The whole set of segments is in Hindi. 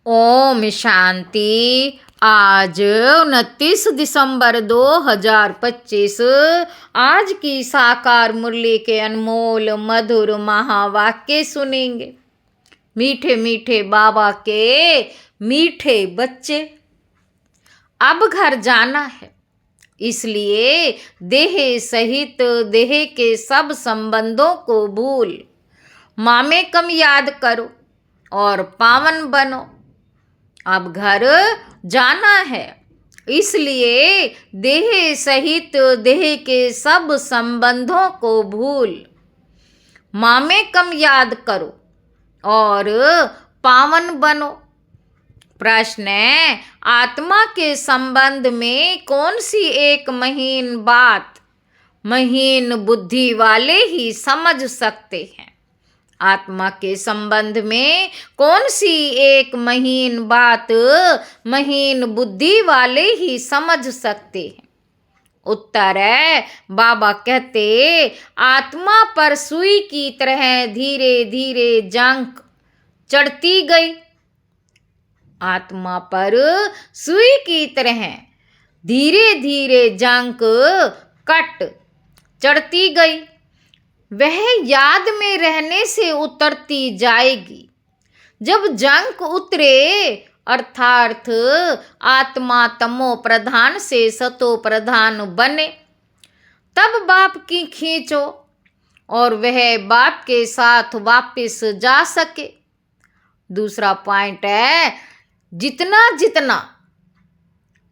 ओम शांति। आज 29 दिसंबर 2025 आज की साकार मुरली के अनमोल मधुर महावाक्य सुनेंगे। मीठे मीठे बाबा के मीठे बच्चे, अब घर जाना है, इसलिए देह सहित देह के सब संबंधों को भूल मामे कम याद करो और पावन बनो। अब घर जाना है, इसलिए देह सहित देह के सब संबंधों को भूल मामे कम याद करो और पावन बनो। प्रश्न है, आत्मा के संबंध में कौन सी एक महीन बात महीन बुद्धि वाले ही समझ सकते हैं? आत्मा के संबंध में कौन सी एक महीन बात महीन बुद्धि वाले ही समझ सकते हैं? उत्तर है, बाबा कहते आत्मा पर सुई की तरह धीरे धीरे जंक चढ़ती गई। आत्मा पर सुई की तरह धीरे धीरे जंक कट चढ़ती गई। वह याद में रहने से उतरती जाएगी। जब जंक उतरे अर्थात आत्मा तमो प्रधान से सतो प्रधान बने, तब बाप की खींचो और वह बाप के साथ वापस जा सके। दूसरा पॉइंट है, जितना जितना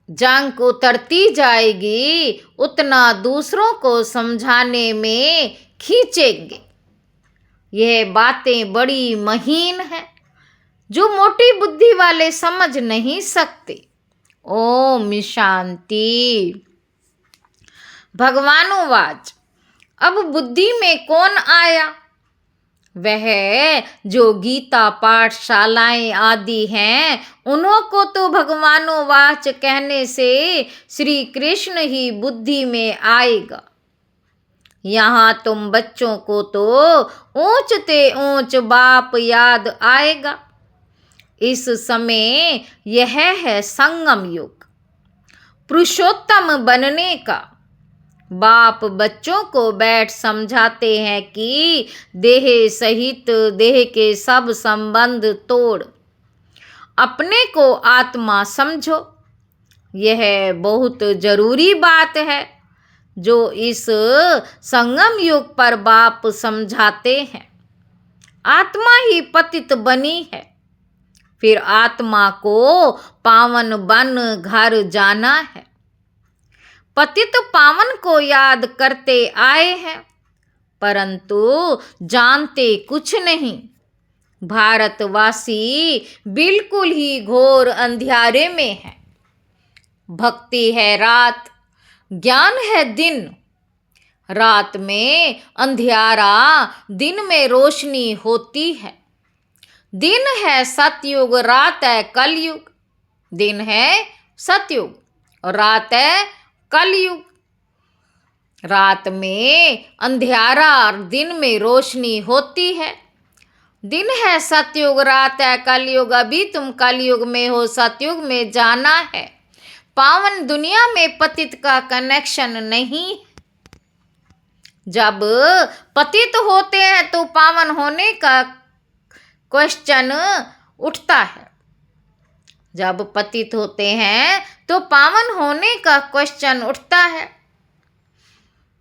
जंक उतरती जाएगी उतना दूसरों को समझाने में खींचेंगे। यह बातें बड़ी महीन हैं जो मोटी बुद्धि वाले समझ नहीं सकते। ओम शांति। भगवानोवाच, अब बुद्धि में कौन आया? वह जो गीता पाठशालाएं आदि हैं, उन्हों को तो भगवानोवाच कहने से श्री कृष्ण ही बुद्धि में आएगा। यहाँ तुम बच्चों को तो ऊंचते ऊंच बाप याद आएगा। इस समय यह है संगम युग, पुरुषोत्तम बनने का। बाप बच्चों को बैठ समझाते हैं कि देह सहित देह के सब संबंध तोड़ अपने को आत्मा समझो। यह बहुत जरूरी बात है जो इस संगम युग पर बाप समझाते हैं। आत्मा ही पतित बनी है, फिर आत्मा को पावन बन घर जाना है। पतित पावन को याद करते आए हैं, परंतु जानते कुछ नहीं। भारतवासी बिल्कुल ही घोर अंधियारे में है। भक्ति है रात, ज्ञान है दिन। रात में अंधियारा, दिन में रोशनी होती है। दिन है सतयुग, रात है कलयुग। दिन है सतयुग और रात है कलयुग। रात में अंधियारा और दिन में रोशनी होती है। दिन है सतयुग, रात है कलयुग। अभी तुम कलयुग में हो, सतयुग में जाना है। पावन दुनिया में पतित का कनेक्शन नहीं। जब पतित होते हैं तो पावन होने का क्वेश्चन उठता है। जब पतित होते हैं तो पावन होने का क्वेश्चन उठता है।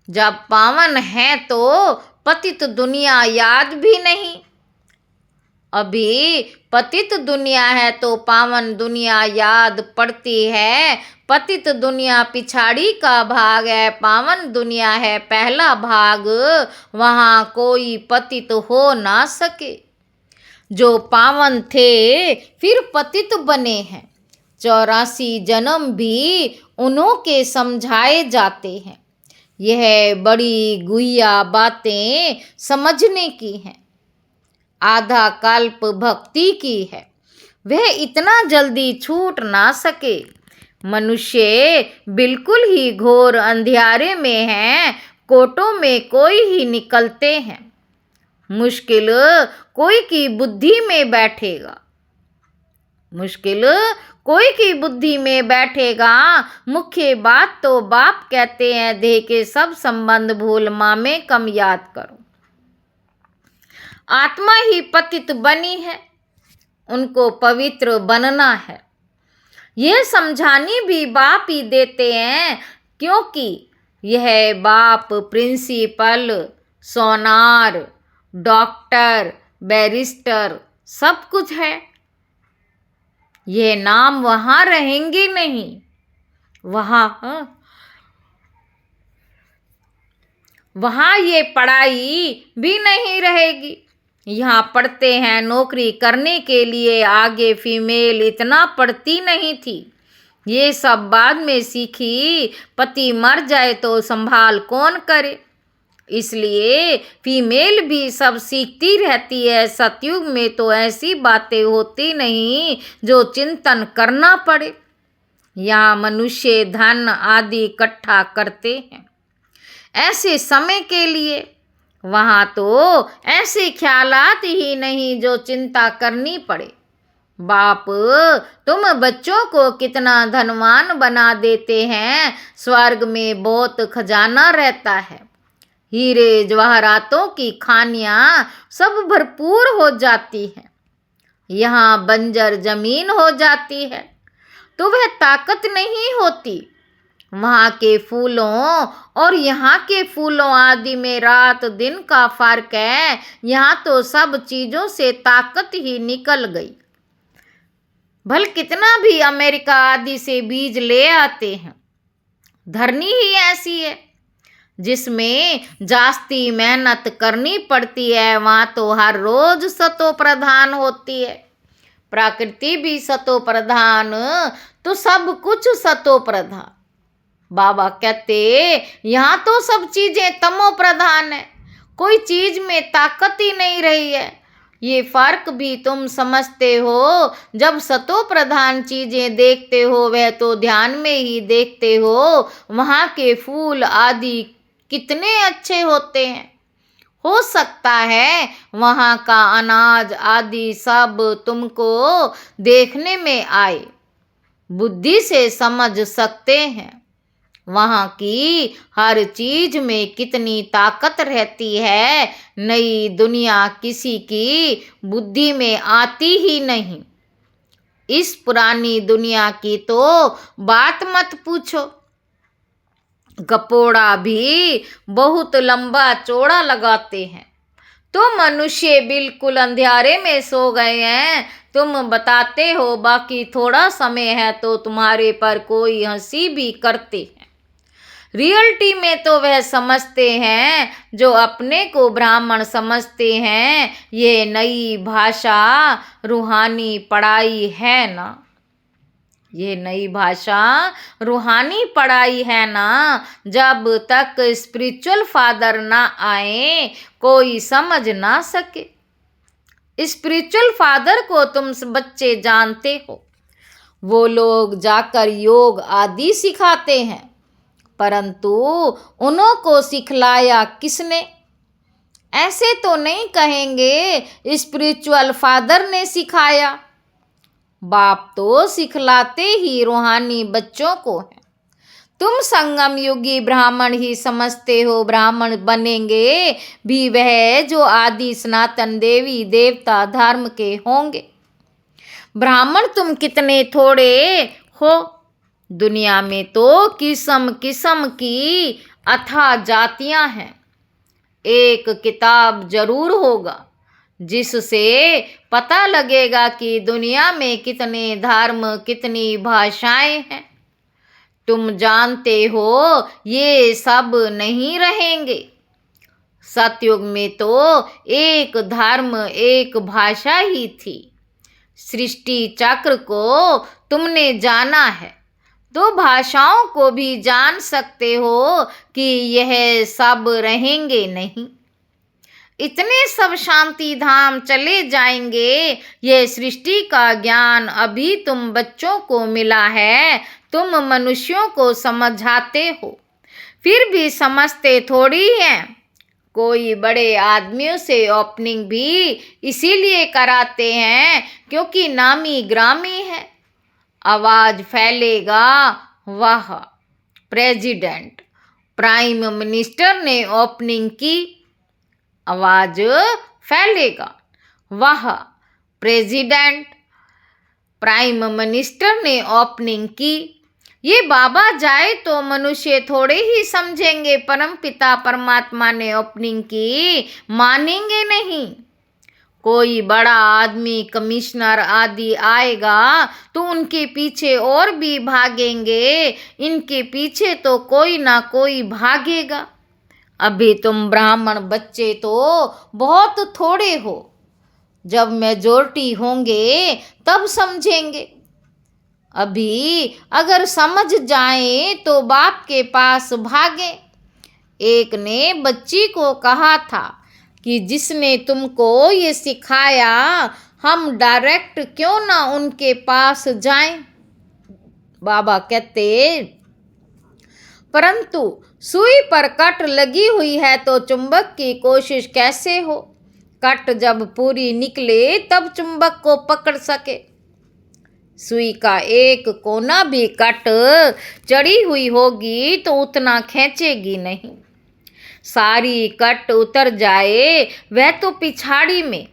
जब पावन है तो पतित दुनिया याद भी नहीं। अभी पतित दुनिया है तो पावन दुनिया याद पड़ती है। पतित दुनिया पिछाड़ी का भाग है, पावन दुनिया है पहला भाग। वहाँ कोई पतित हो ना सके। जो पावन थे फिर पतित बने हैं। 84 जन्म भी उन्हों के समझाए जाते हैं। यह बड़ी गुह्या बातें समझने की हैं। आधा कल्प भक्ति की है, वह इतना जल्दी छूट ना सके। मनुष्य बिल्कुल ही घोर अंधियारे में है। कोटों में कोई ही निकलते हैं। मुश्किल कोई की बुद्धि में बैठेगा। मुश्किल कोई की बुद्धि में बैठेगा। मुख्य बात तो बाप कहते हैं, देह के सब संबंध भूल, माँ में कम याद करो। आत्मा ही पतित बनी है, उनको पवित्र बनना है। यह समझानी भी बाप ही देते हैं, क्योंकि यह बाप प्रिंसिपल, सोनार, डॉक्टर, बैरिस्टर सब कुछ है। ये नाम वहाँ रहेंगे नहीं, वहाँ ये पढ़ाई भी नहीं रहेगी। यहाँ पढ़ते हैं नौकरी करने के लिए, आगे फीमेल इतना पढ़ती नहीं थी, ये सब बाद में सीखी। पति मर जाए तो संभाल कौन करे, इसलिए फीमेल भी सब सीखती रहती है। सतयुग में तो ऐसी बातें होती नहीं जो चिंतन करना पड़े। यहाँ मनुष्य धन आदि इकट्ठा करते हैं ऐसे समय के लिए, वहाँ तो ऐसे ख्यालात ही नहीं जो चिंता करनी पड़े। बाप तुम बच्चों को कितना धनवान बना देते हैं। स्वर्ग में बहुत खजाना रहता है, हीरे जवाहरातों की खानियां सब भरपूर हो जाती हैं। यहाँ बंजर जमीन हो जाती है तो वह ताकत नहीं होती। वहाँ के फूलों और यहाँ के फूलों आदि में रात दिन का फर्क है। यहाँ तो सब चीज़ों से ताकत ही निकल गई। भल कितना भी अमेरिका आदि से बीज ले आते हैं, धरनी ही ऐसी है जिसमें जास्ती मेहनत करनी पड़ती है। वहाँ तो हर रोज सतो प्रधान होती है। प्रकृति भी सतो प्रधान, तो सब कुछ सतो प्रधान। बाबा कहते यहाँ तो सब चीजें तमो प्रधान है, कोई चीज में ताकत ही नहीं रही है। ये फर्क भी तुम समझते हो। जब सतो प्रधान चीजें देखते हो, वह तो ध्यान में ही देखते हो। वहाँ के फूल आदि कितने अच्छे होते हैं। हो सकता है वहाँ का अनाज आदि सब तुमको देखने में आए, बुद्धि से समझ सकते हैं। वहाँ की हर चीज में कितनी ताकत रहती है। नई दुनिया किसी की बुद्धि में आती ही नहीं। इस पुरानी दुनिया की तो बात मत पूछो। गपोड़ा भी बहुत लंबा चौड़ा लगाते हैं, तो मनुष्य बिल्कुल अंधेरे में सो गए हैं। तुम बताते हो बाकी थोड़ा समय है तो तुम्हारे पर कोई हंसी भी करते हैं। रियलिटी में तो वह समझते हैं जो अपने को ब्राह्मण समझते हैं। ये नई भाषा रूहानी पढ़ाई है ना, ये नई भाषा रूहानी पढ़ाई है ना। जब तक स्पिरिचुअल फादर ना आए कोई समझ ना सके। स्पिरिचुअल फादर को तुम बच्चे जानते हो, वो लोग जाकर योग आदि सिखाते हैं, परंतु उन्हों को सिखलाया किसने? ऐसे तो नहीं कहेंगे स्पिरिचुअल फादर ने सिखाया। बाप तो सिखलाते ही रूहानी बच्चों को है। तुम संगम युगी ब्राह्मण ही समझते हो। ब्राह्मण बनेंगे भी वह जो आदि सनातन देवी देवता धर्म के होंगे। ब्राह्मण तुम कितने थोड़े हो। दुनिया में तो किस्म किस्म की अथाह जातियां हैं। एक किताब जरूर होगा जिससे पता लगेगा कि दुनिया में कितने धर्म कितनी भाषाएं हैं। तुम जानते हो ये सब नहीं रहेंगे। सतयुग में तो एक धर्म एक भाषा ही थी। सृष्टि चक्र को तुमने जाना है तो भाषाओं को भी जान सकते हो कि यह सब रहेंगे नहीं। इतने सब शांति धाम चले जाएंगे। यह सृष्टि का ज्ञान अभी तुम बच्चों को मिला है। तुम मनुष्यों को समझाते हो, फिर भी समझते थोड़ी हैं। कोई बड़े आदमियों से ओपनिंग भी इसीलिए कराते हैं क्योंकि नामी ग्रामी है। आवाज फैलेगा वाह। प्रेसिडेंट, प्राइम मिनिस्टर ने ओपनिंग की। आवाज फैलेगा वाह। प्रेसिडेंट, प्राइम मिनिस्टर ने ओपनिंग की। ये बाबा जाए तो मनुष्य थोड़े ही समझेंगे, परमपिता परमात्मा ने ओपनिंग की मानेंगे नहीं। कोई बड़ा आदमी, कमिश्नर आदि आएगा तो उनके पीछे और भी भागेंगे, इनके पीछे तो कोई ना कोई भागेगा। अभी तुम ब्राह्मण बच्चे तो बहुत थोड़े हो, जब मेजॉरिटी होंगे तब समझेंगे। अभी अगर समझ जाए तो बाप के पास भागे। एक ने बच्ची को कहा था कि जिसने तुमको ये सिखाया हम डायरेक्ट क्यों ना उनके पास जाएं। बाबा कहते परंतु सुई पर कट लगी हुई है तो चुंबक की कोशिश कैसे हो। कट जब पूरी निकले तब चुंबक को पकड़ सके। सुई का एक कोना भी कट चढ़ी हुई होगी तो उतना खींचेगी नहीं। सारी कट उतर जाए वह तो पिछाड़ी में।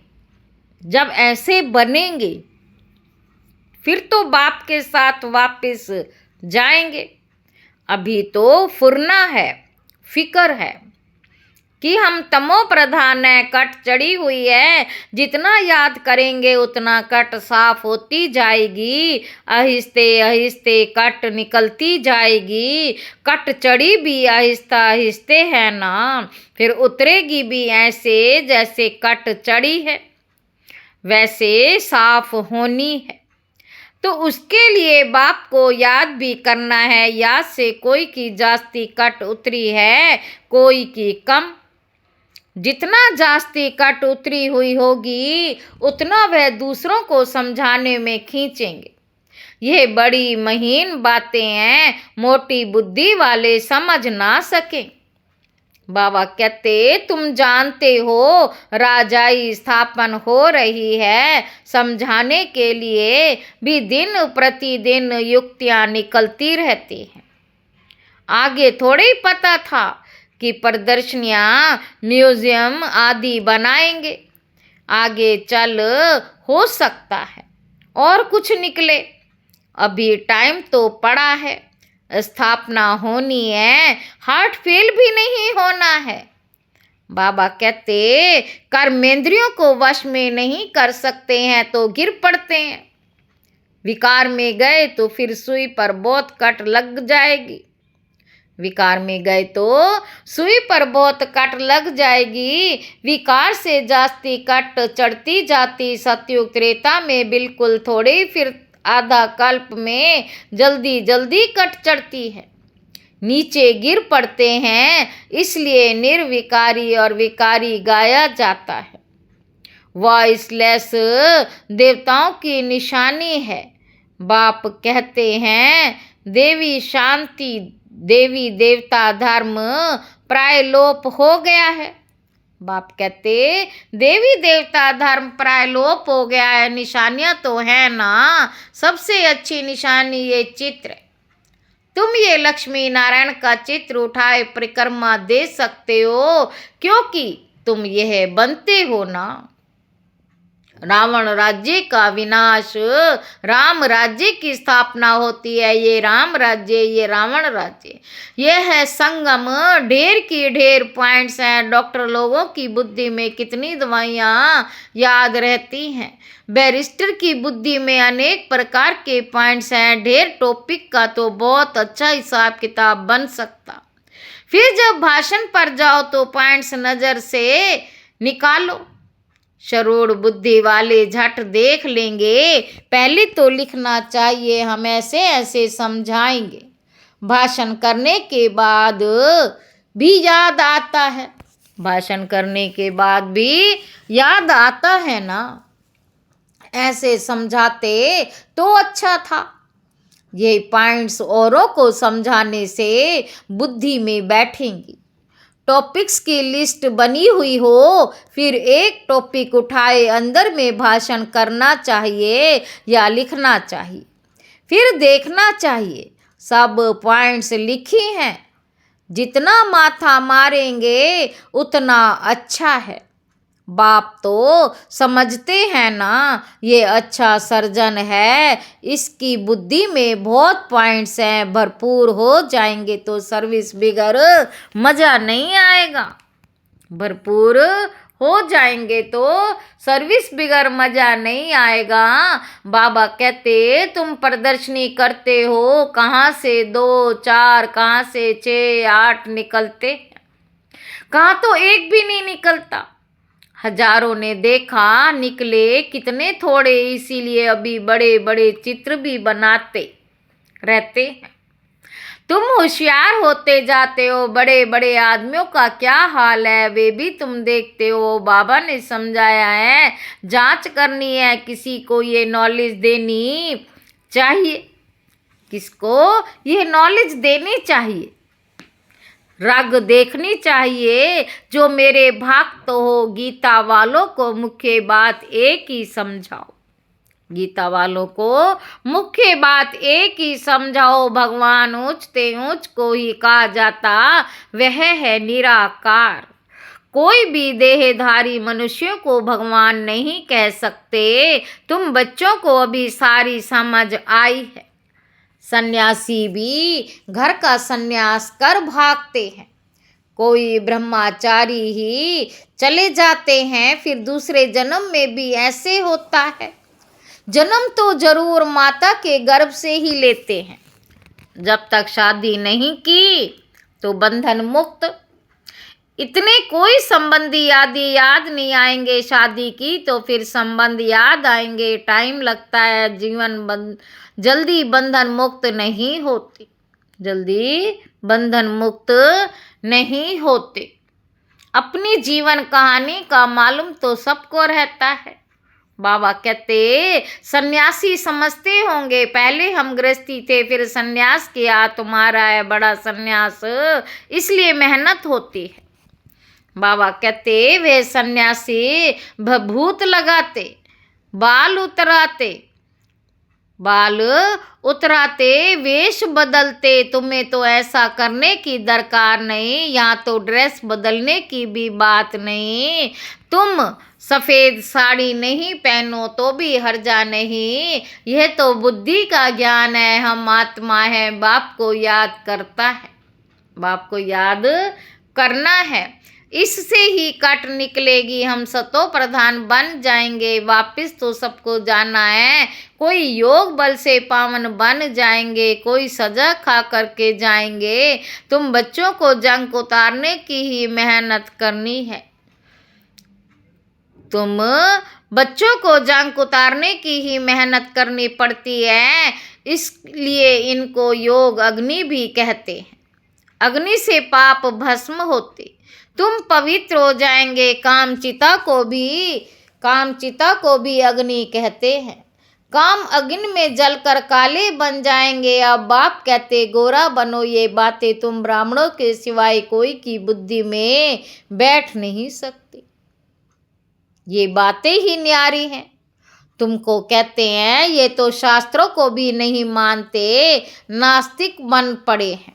जब ऐसे बनेंगे फिर तो बाप के साथ वापस जाएंगे। अभी तो फुरना है, फिक्र है कि हम तमो प्रधान है, कट चढ़ी हुई है। जितना याद करेंगे उतना कट साफ होती जाएगी। आहिस्ते आहिस्ते कट निकलती जाएगी। कट चढ़ी भी आहिस्ता आहिस्ते है ना, फिर उतरेगी भी ऐसे जैसे कट चढ़ी है वैसे साफ होनी है। तो उसके लिए बाप को याद भी करना है। याद से कोई की जास्ती कट उतरी है, कोई की कम। जितना जास्ती कट उतरी हुई होगी उतना वह दूसरों को समझाने में खींचेंगे। ये बड़ी महीन बातें हैं, मोटी बुद्धि वाले समझ ना सकें। बाबा कहते तुम जानते हो राजाई स्थापन हो रही है, समझाने के लिए भी दिन प्रतिदिन युक्तियां निकलती रहती हैं। आगे थोड़े ही पता था कि प्रदर्शनियां, म्यूजियम आदि बनाएंगे। आगे चल हो सकता है और कुछ निकले। अभी टाइम तो पड़ा है, स्थापना होनी है, हार्ट फेल भी नहीं होना है। बाबा कहते कर्मेंद्रियों को वश में नहीं कर सकते हैं तो गिर पड़ते हैं। विकार में गए तो फिर सुई पर बहुत कट लग जाएगी। विकार में गए तो सुई पर बहुत कट लग जाएगी। विकार से जास्ती कट चढ़ती जाती। सतयुग त्रेता में बिल्कुल थोड़ी, फिर आधा कल्प में जल्दी जल्दी कट चढ़ती है, नीचे गिर पड़ते हैं। इसलिए निर्विकारी और विकारी गाया जाता है। वॉइसलेस देवताओं की निशानी है। बाप कहते हैं देवी शांति, देवी देवता धर्म प्राय लोप हो गया है। बाप कहते देवी देवता धर्म प्राय लोप हो गया है। निशानियां तो है ना, सबसे अच्छी निशानी ये चित्र है। तुम ये लक्ष्मी नारायण का चित्र उठाए परिक्रमा दे सकते हो क्योंकि तुम यह बनते हो ना। रावण राज्य का विनाश, राम राज्य की स्थापना होती है। ये राम राज्य, ये रावण राज्य, यह है संगम। ढेर की ढेर पॉइंट्स हैं। डॉक्टर लोगों की बुद्धि में कितनी दवाइयाँ याद रहती हैं। बैरिस्टर की बुद्धि में अनेक प्रकार के पॉइंट्स हैं। ढेर टॉपिक का तो बहुत अच्छा हिसाब किताब बन सकता। फिर जब भाषण पर जाओ तो पॉइंट्स नज़र से निकालो। शरोड़ बुद्धि वाले झट देख लेंगे। पहले तो लिखना चाहिए, हम ऐसे ऐसे समझाएंगे। भाषण करने के बाद भी याद आता है। भाषण करने के बाद भी याद आता है ना। ऐसे समझाते तो अच्छा था। ये पॉइंट्स औरों को समझाने से बुद्धि में बैठेंगी। टॉपिक्स की लिस्ट बनी हुई हो, फिर एक टॉपिक उठाए अंदर में भाषण करना चाहिए या लिखना चाहिए। फिर देखना चाहिए सब पॉइंट्स लिखी हैं। जितना माथा मारेंगे उतना अच्छा है। बाप तो समझते हैं ना, ये अच्छा सर्जन है, इसकी बुद्धि में बहुत पॉइंट्स हैं, भरपूर हो जाएंगे तो सर्विस बिगर मज़ा नहीं आएगा। भरपूर हो जाएंगे तो सर्विस बिगर मज़ा नहीं आएगा। बाबा कहते तुम प्रदर्शनी करते हो, कहाँ से 2 4, कहाँ से 6 8 निकलते, कहाँ तो एक भी नहीं निकलता। हजारों ने देखा, निकले कितने थोड़े, इसीलिए अभी बड़े बड़े चित्र भी बनाते रहते हैं। तुम होशियार होते जाते हो, बड़े बड़े आदमियों का क्या हाल है वे भी तुम देखते हो। बाबा ने समझाया है, जांच करनी है, किसी को ये नॉलेज देनी चाहिए। किसको ये नॉलेज देनी चाहिए? रग देखनी चाहिए। जो मेरे भक्त हो, गीता वालों को मुख्य बात एक ही समझाओ। गीता वालों को मुख्य बात एक ही समझाओ। भगवान ऊंचते ऊंच को ही कहा जाता, वह है निराकार। कोई भी देहधारी मनुष्यों को भगवान नहीं कह सकते। तुम बच्चों को अभी सारी समझ आई है। सन्यासी भी घर का सन्यास कर भागते हैं। कोई ब्रह्मचारी ही चले जाते हैं, फिर दूसरे जन्म में भी ऐसे होता है। जन्म तो जरूर माता के गर्भ से ही लेते हैं। जब तक शादी नहीं की तो बंधन मुक्त। इतने कोई संबंधी आदि याद नहीं आएंगे। शादी की तो फिर संबंध याद आएंगे। टाइम लगता है। जीवन जल्दी बंधन मुक्त नहीं होती। जल्दी बंधन मुक्त नहीं होते। अपनी जीवन कहानी का मालूम तो सबको रहता है। बाबा कहते सन्यासी समझते होंगे, पहले हम गृहस्थी थे, फिर सन्यास किया, तुम्हारा है बड़ा सन्यास, इसलिए मेहनत होती है। बाबा कहते वे सन्यासी भभूत लगाते, बाल उतराते, वेश बदलते। तुम्हें तो ऐसा करने की दरकार नहीं, यहाँ तो ड्रेस बदलने की भी बात नहीं। तुम सफ़ेद साड़ी नहीं पहनो तो भी हर्जा नहीं। यह तो बुद्धि का ज्ञान है। हम आत्मा है, बाप को याद करता है, बाप को याद करना है। इससे ही कट निकलेगी, हम सतो प्रधान बन जाएंगे। वापिस तो सबको जाना है। कोई योग बल से पावन बन जाएंगे, कोई सजा खा करके जाएंगे। तुम बच्चों को जंग उतारने की ही मेहनत करनी है। तुम बच्चों को जंग उतारने की ही मेहनत करनी पड़ती है। इसलिए इनको योग अग्नि भी कहते हैं। अग्नि से पाप भस्म होते, तुम पवित्र हो जाएंगे। कामचिता को भी अग्नि कहते हैं। काम अग्नि में जलकर काले बन जाएंगे। अब बाप कहते गोरा बनो। ये बातें तुम ब्राह्मणों के सिवाय कोई की बुद्धि में बैठ नहीं सकती। ये बातें ही न्यारी हैं। तुमको कहते हैं ये तो शास्त्रों को भी नहीं मानते, नास्तिक बन पड़े हैं।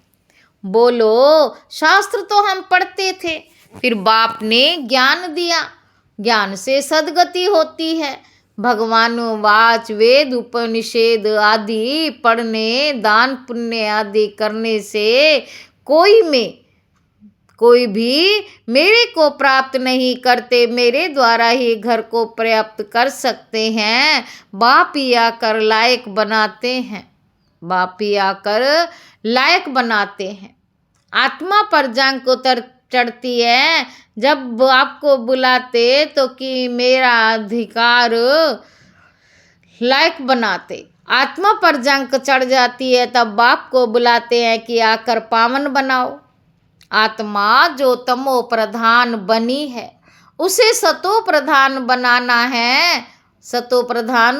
बोलो शास्त्र तो हम पढ़ते थे, फिर बाप ने ज्ञान दिया, ज्ञान से सद्गति होती है। भगवानुवाच वेद उपनिषेद आदि पढ़ने, दान पुण्य आदि करने से कोई भी मेरे को प्राप्त नहीं करते। मेरे द्वारा ही घर को प्राप्त कर सकते हैं। बाप ही आकर लायक बनाते हैं, बाप ही आकर लायक बनाते हैं। आत्मा पर जंग उतर चढ़ती है जब आपको बुलाते तो कि मेरा अधिकार लायक बनाते। आत्मा पर जंग चढ़ जाती है तब बाप को बुलाते हैं कि आकर पावन बनाओ। आत्मा जो तमो प्रधान बनी है उसे सतो प्रधान बनाना है, सतो प्रधान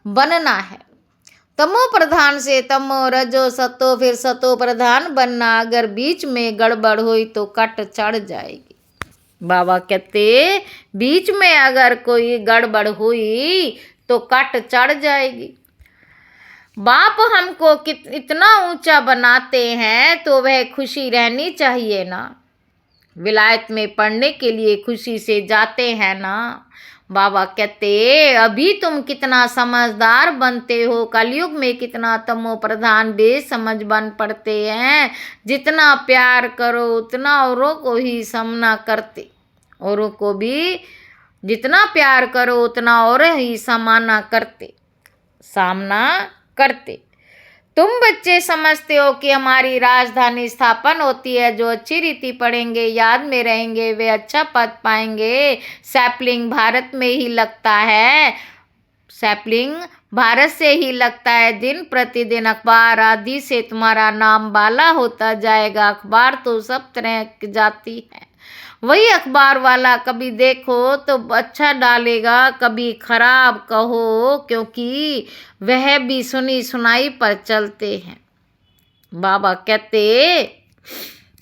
बनना है। तमो प्रधान से तमो रजो सतो, फिर सतो प्रधान बनना। अगर बीच में गड़बड़ हुई तो कट चढ़ जाएगी। बाबा कहते बीच में अगर कोई गड़बड़ हुई तो कट चढ़ जाएगी। बाप हमको इतना ऊंचा बनाते हैं तो वह खुशी रहनी चाहिए ना। विलायत में पढ़ने के लिए खुशी से जाते हैं ना। बाबा कहते अभी तुम कितना समझदार बनते हो, कलयुग में कितना तमो प्रधान बेसमझ बन पड़ते हैं। जितना प्यार करो उतना औरों को ही सामना करते, औरों को भी जितना प्यार करो उतना और ही सामना करते। तुम बच्चे समझते हो कि हमारी राजधानी स्थापन होती है, जो अच्छी रीति पढ़ेंगे याद में रहेंगे वे अच्छा पद पाएंगे। सैपलिंग भारत में ही लगता है, सैपलिंग भारत से ही लगता है। दिन प्रतिदिन अखबार आदि से तुम्हारा नाम बाला होता जाएगा। अखबार तो सब तरह की जाती है, वही अखबार वाला कभी देखो तो अच्छा डालेगा, कभी खराब कहो, क्योंकि वह भी सुनी सुनाई पर चलते हैं। बाबा कहते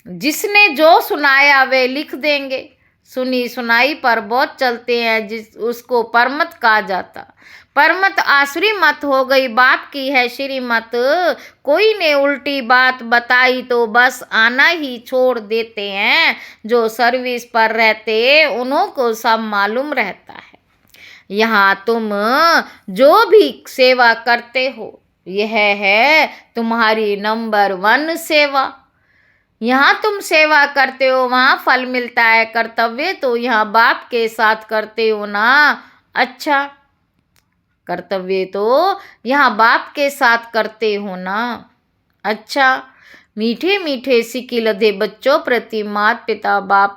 जिसने जो सुनाया वे लिख देंगे। सुनी सुनाई पर बहुत चलते हैं, उसको परमत कहा जाता। परमत आसुरी मत हो गई, बाप की है श्रीमत। कोई ने उल्टी बात बताई तो बस आना ही छोड़ देते हैं। जो सर्विस पर रहते उन्हों को सब मालूम रहता है। यहाँ तुम जो भी सेवा करते हो यह है तुम्हारी नंबर 1 सेवा। यहाँ तुम सेवा करते हो वहाँ फल मिलता है। कर्तव्य तो यहाँ बाप के साथ करते हो ना। अच्छा, कर्तव्य तो यहाँ बाप के साथ करते हो ना। अच्छा, मीठे मीठे सिक्के लदे बच्चों प्रति माता पिता बाप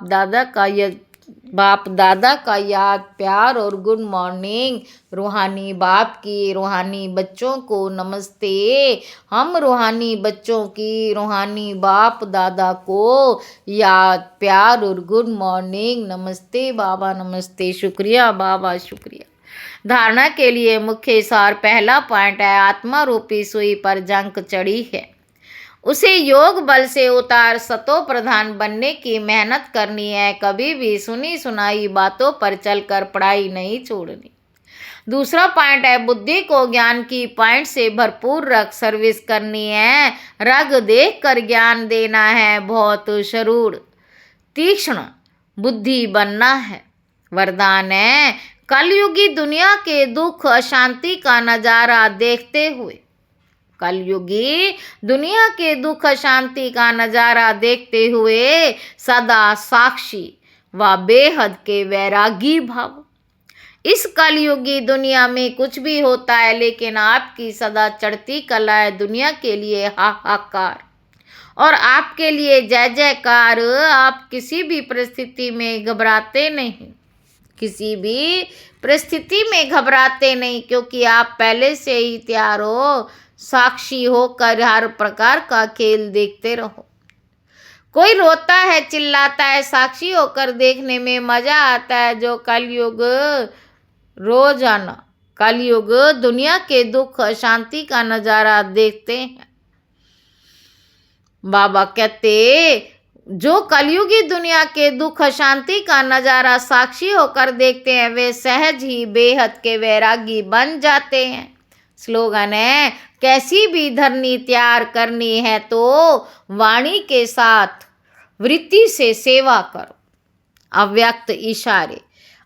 दादा का याद प्यार और गुड मॉर्निंग। रूहानी बाप की रूहानी बच्चों को नमस्ते। हम रूहानी बच्चों की रूहानी बाप दादा को याद प्यार और गुड मॉर्निंग। नमस्ते बाबा, नमस्ते। शुक्रिया बाबा, शुक्रिया। धारणा के लिए मुख्य सार पहला पॉइंट है, आत्मा रूपी सुई पर जंग चढ़ी है, उसे योग बल से उतार सतो प्रधान बनने की मेहनत करनी है। कभी भी सुनी सुनाई बातों पर चलकर पढ़ाई नहीं छोड़नी। दूसरा पॉइंट है, बुद्धि को ज्ञान की पॉइंट से भरपूर रख सर्विस करनी है। रग देख कर ज्ञान देना है, बहुत शरूर तीक्ष्ण बुद्धि बनना है। वरदान है, कलयुगी दुनिया के दुख अशांति का नजारा देखते हुए, कलयुगी दुनिया के दुख शांति का नजारा देखते हुए सदा साक्षी व बेहद के वैरागी भाव। इस कलयुगी दुनिया में कुछ भी होता है, लेकिन आपकी सदा चढ़ती कला है दुनिया के लिए हाहाकार और आपके लिए जय जयकार। आप किसी भी परिस्थिति में घबराते नहीं, किसी भी परिस्थिति में घबराते नहीं, क्योंकि आप पहले से ही तैयार हो। साक्षी होकर हर प्रकार का खेल देखते रहो। कोई रोता है चिल्लाता है, साक्षी होकर देखने में मजा आता है। जो कलयुग रोजाना कलयुग दुनिया के दुख शांति का नजारा देखते हैं। बाबा कहते जो कलयुगी दुनिया के दुख शांति का नजारा साक्षी होकर देखते हैं वे सहज ही बेहद के वैरागी बन जाते हैं। स्लोगन है, कैसी भी धरनी तैयार करनी है तो वाणी के साथ वृत्ति से सेवा करो। अव्यक्त इशारे।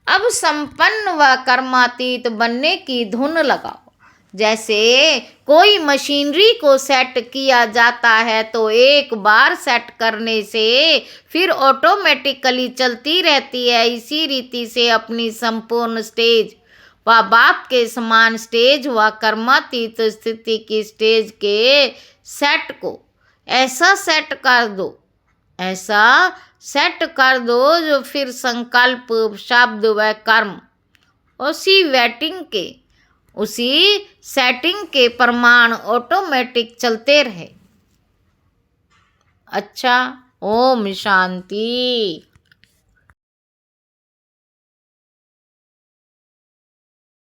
अब संपन्न व कर्मातीत बनने की धुन लगाओ। जैसे कोई मशीनरी को सेट किया जाता है तो एक बार सेट करने से फिर ऑटोमेटिकली चलती रहती है। इसी रीति से अपनी संपूर्ण स्टेज व बाप के समान स्टेज व कर्मातीत स्थिति की स्टेज के सेट को ऐसा सेट कर दो जो फिर संकल्प शब्द व कर्म उसी सेटिंग के प्रमाण ऑटोमेटिक चलते रहे। अच्छा, ओम शांति।